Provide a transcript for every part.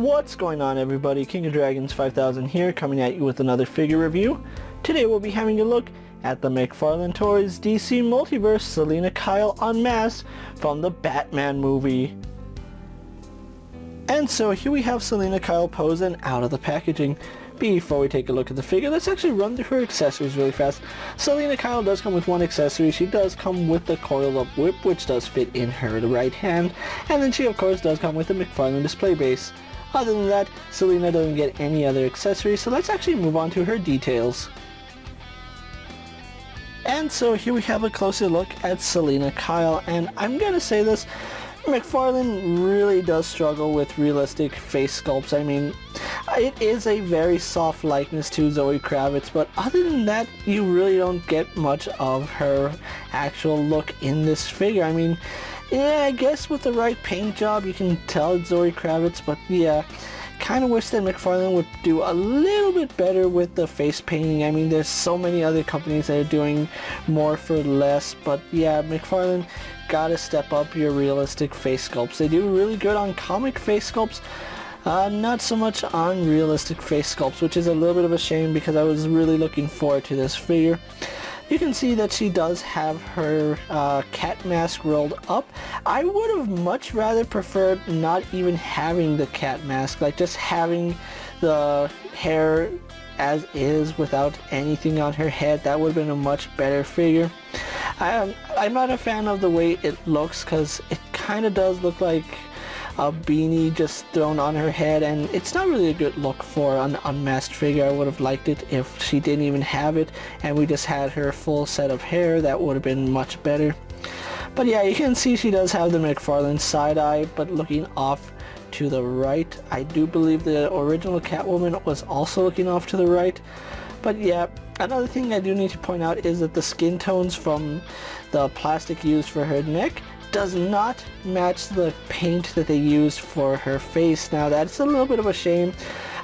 What's going on, everybody? KingofDragons 5000 here, coming at you with another figure review. Today we'll be having a look at the McFarlane Toys DC Multiverse Selina Kyle Unmasked from the Batman movie. And so here we have Selina Kyle posing out of the packaging. Before we take a look at the figure, let's actually run through her accessories really fast. Selina Kyle does come with one accessory. She does come with the coiled up whip, which does fit in her right hand. And then she of course does come with the McFarlane display base. Other than that, Selina doesn't get any other accessories, so let's actually move on to her details. And so here we have a closer look at Selina Kyle, and I'm gonna say this, McFarlane really does struggle with realistic face sculpts. I mean, it is a very soft likeness to Zoe Kravitz, but other than that, you really don't get much of her actual look in this figure. I mean, yeah, I guess with the right paint job you can tell it's Zoe Kravitz, but yeah, kind of wish that McFarlane would do a little bit better with the face painting. I mean, there's so many other companies that are doing more for less, but yeah, McFarlane gotta step up your realistic face sculpts. They do really good on comic face sculpts, not so much on realistic face sculpts, which is a little bit of a shame because I was really looking forward to this figure. You can see that she does have her cat mask rolled up. I would have much rather preferred not even having the cat mask, like just having the hair as is without anything on her head. That would have been a much better figure. I'm not a fan of the way it looks because it kind of does look like a beanie just thrown on her head, and it's not really a good look for an unmasked figure. I would have liked it if she didn't even have it and we just had her full set of hair. That would have been much better. But yeah, you can see she does have the McFarlane side eye, but looking off to the right. I do believe the original Catwoman was also looking off to the right. But yeah, another thing I do need to point out is that the skin tones from the plastic used for her neck does not match the paint that they used for her face. Now that's a little bit of a shame.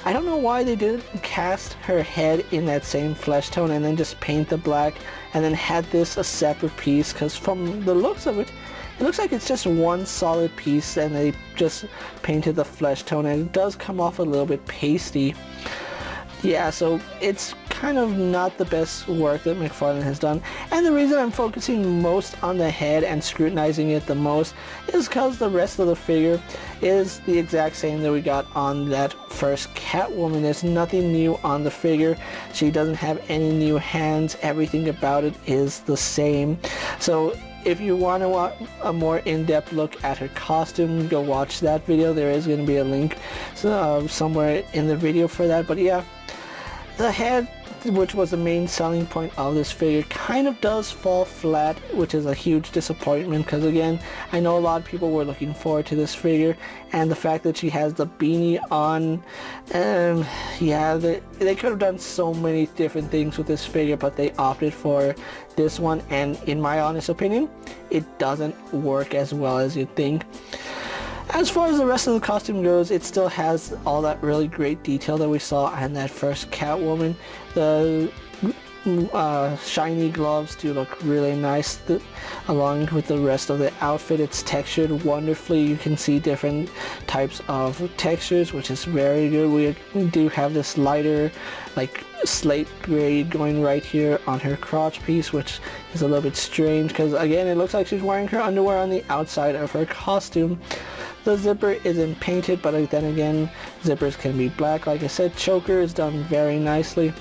I don't know why they didn't cast her head in that same flesh tone and then just paint the black and then had this a separate piece, because from the looks of it, it looks like it's just one solid piece and they just painted the flesh tone, and it does come off a little bit pasty. Yeah, so it's kind of not the best work that McFarlane has done, and the reason I'm focusing most on the head and scrutinizing it the most is because the rest of the figure is the exact same that we got on that first Catwoman. There's nothing new on the figure. She doesn't have any new hands. Everything about it is the same. So if you want to watch a more in-depth look at her costume, go watch that video. There is going to be a link somewhere in the video for that. But yeah, the head, which was the main selling point of this figure, kind of does fall flat, which is a huge disappointment because again, I know a lot of people were looking forward to this figure, and the fact that she has the beanie on, yeah, they could have done so many different things with this figure, but they opted for this one, and in my honest opinion, it doesn't work as well as you'd think. As far as the rest of the costume goes, it still has all that really great detail that we saw in that first Catwoman. The shiny gloves do look really nice along with the rest of the outfit. It's textured wonderfully. You can see different types of textures, which is very good. We do have this lighter, like slate gray going right here on her crotch piece, which is a little bit strange because again, it looks like she's wearing her underwear on the outside of her costume. The zipper isn't painted, but then again, zippers can be black. Like I said, choker is done very nicely.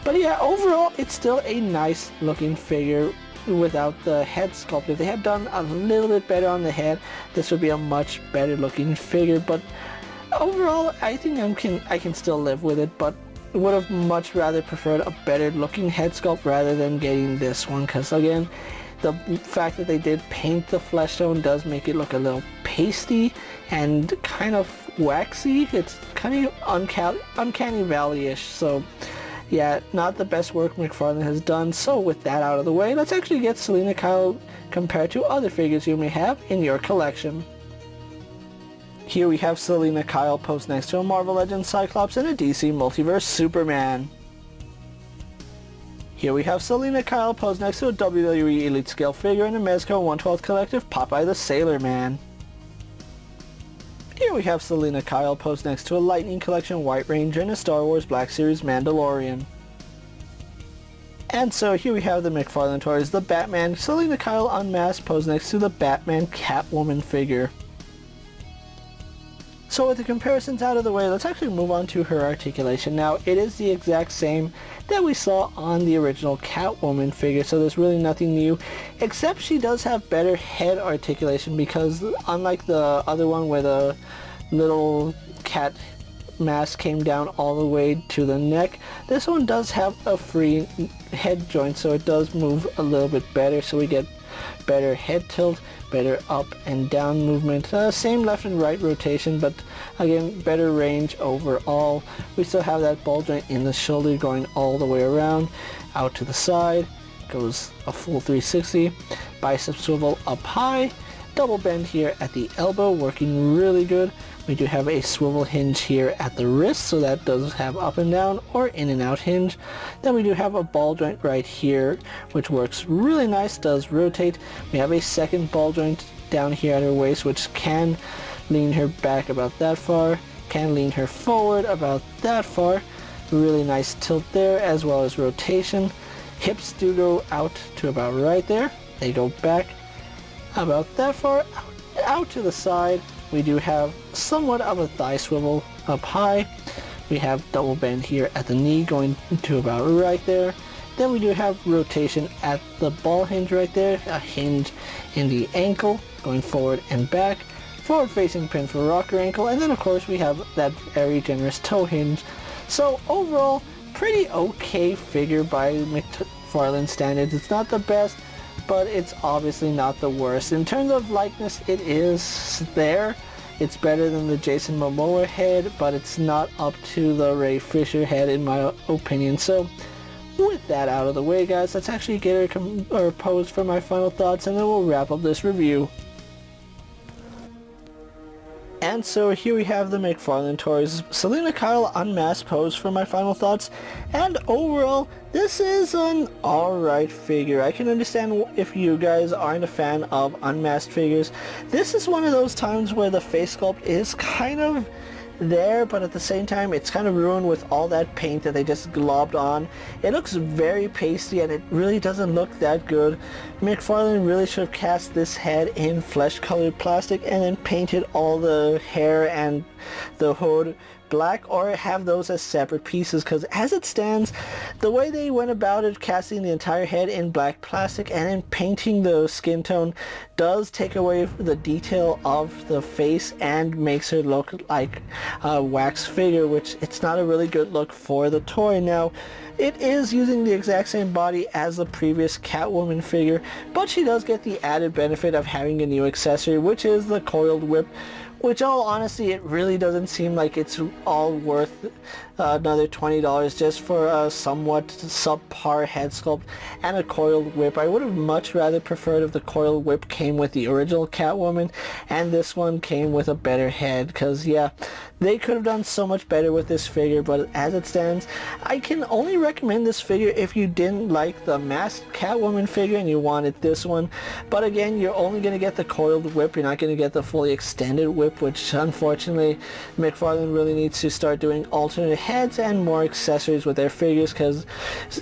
But yeah, overall, it's still a nice looking figure without the head sculpt. If they had done a little bit better on the head, this would be a much better looking figure. But overall, I think I can still live with it, but would have much rather preferred a better looking head sculpt rather than getting this one, because again, the fact that they did paint the flesh tone does make it look a little pasty and kind of waxy. It's kind of uncanny valley-ish. So yeah, not the best work McFarlane has done. So with that out of the way, let's actually get Selina Kyle compared to other figures you may have in your collection. Here we have Selina Kyle posed next to a Marvel Legends Cyclops and a DC Multiverse Superman. Here we have Selina Kyle posed next to a WWE Elite Scale figure and a Mezco 1/12 Collective Popeye the Sailor Man. Here we have Selina Kyle posed next to a Lightning Collection White Ranger and a Star Wars Black Series Mandalorian. And so here we have the McFarlane toys, the Batman, Selina Kyle Unmasked posed next to the Batman Catwoman figure. So with the comparisons out of the way, let's actually move on to her articulation. Now, it is the exact same that we saw on the original Catwoman figure, so there's really nothing new, except she does have better head articulation because unlike the other one where the little cat mask came down all the way to the neck, this one does have a free head joint, so it does move a little bit better, so we get better head tilt, better up and down movement, same left and right rotation, but again better range overall. We still have that ball joint in the shoulder going all the way around, out to the side, goes a full 360, bicep swivel up high, double bend here at the elbow, working really good. We do have a swivel hinge here at the wrist, so that does have up and down or in and out hinge. Then we do have a ball joint right here, which works really nice, does rotate. We have a second ball joint down here at her waist, which can lean her back about that far, can lean her forward about that far. Really nice tilt there, as well as rotation. Hips do go out to about right there. They go back about that far, out to the side. We do have somewhat of a thigh swivel up high. We have double bend here at the knee going to about right there. Then we do have rotation at the ball hinge right there, a hinge in the ankle going forward and back, forward facing pin for rocker ankle, and then of course we have that very generous toe hinge. So overall, pretty okay figure by McFarlane standards. It's not the best, but it's obviously not the worst. In terms of likeness, it is there. It's better than the Jason Momoa head, but it's not up to the Ray Fisher head in my opinion. So with that out of the way, guys, let's actually get her posed for my final thoughts, and then we'll wrap up this review. And so here we have the McFarlane toys, Selina Kyle Unmasked pose for my final thoughts, and overall, this is an alright figure. I can understand if you guys aren't a fan of unmasked figures. This is one of those times where the face sculpt is kind of there, but at the same time it's kind of ruined with all that paint that they just globbed on. It looks very pasty and it really doesn't look that good. McFarlane really should have cast this head in flesh colored plastic and then painted all the hair and the hood black, or have those as separate pieces, because as it stands, the way they went about it, casting the entire head in black plastic and then painting the skin tone, does take away the detail of the face and makes her look like a wax figure, which it's not a really good look for the toy. Now, it is using the exact same body as the previous Catwoman figure, but she does get the added benefit of having a new accessory, which is the coiled whip, which all honesty, it really doesn't seem like it's all worth another $20 just for a somewhat subpar head sculpt and a coiled whip. I would have much rather preferred if the coiled whip came with the original Catwoman and this one came with a better head, because yeah, they could have done so much better with this figure. But as it stands, I can only recommend this figure if you didn't like the masked Catwoman figure and you wanted this one. But again, you're only going to get the coiled whip, you're not going to get the fully extended whip, which unfortunately McFarlane really needs to start doing alternate heads and more accessories with their figures, because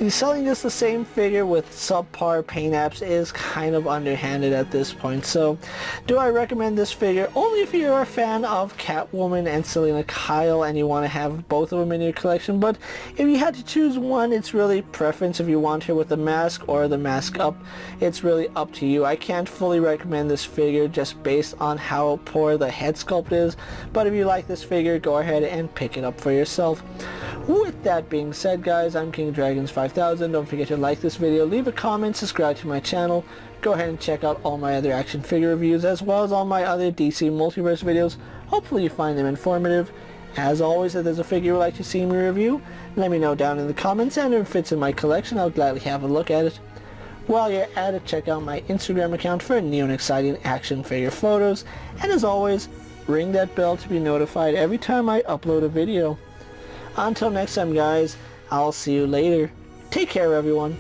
selling just the same figure with subpar paint apps is kind of underhanded at this point. So do I recommend this figure? Only if you're a fan of Catwoman and Selina Kyle and you want to have both of them in your collection. But if you had to choose one, it's really preference. If you want her with the mask or the mask up, it's really up to you. I can't fully recommend this figure just based on how poor the head sculpt is, but if you like this figure, go ahead and pick it up for yourself. With that being said, guys, I'm KingofDragons 5000. Don't forget to like this video, leave a comment, subscribe to my channel. Go ahead and check out all my other action figure reviews as well as all my other DC Multiverse videos. Hopefully you find them informative. As always, if there's a figure you'd like to see me review, let me know down in the comments, and if it fits in my collection, I'll gladly have a look at it. While you're at it, check out my Instagram account for new and exciting action figure photos, and as always, ring that bell to be notified every time I upload a video. Until next time, guys, I'll see you later. Take care, everyone.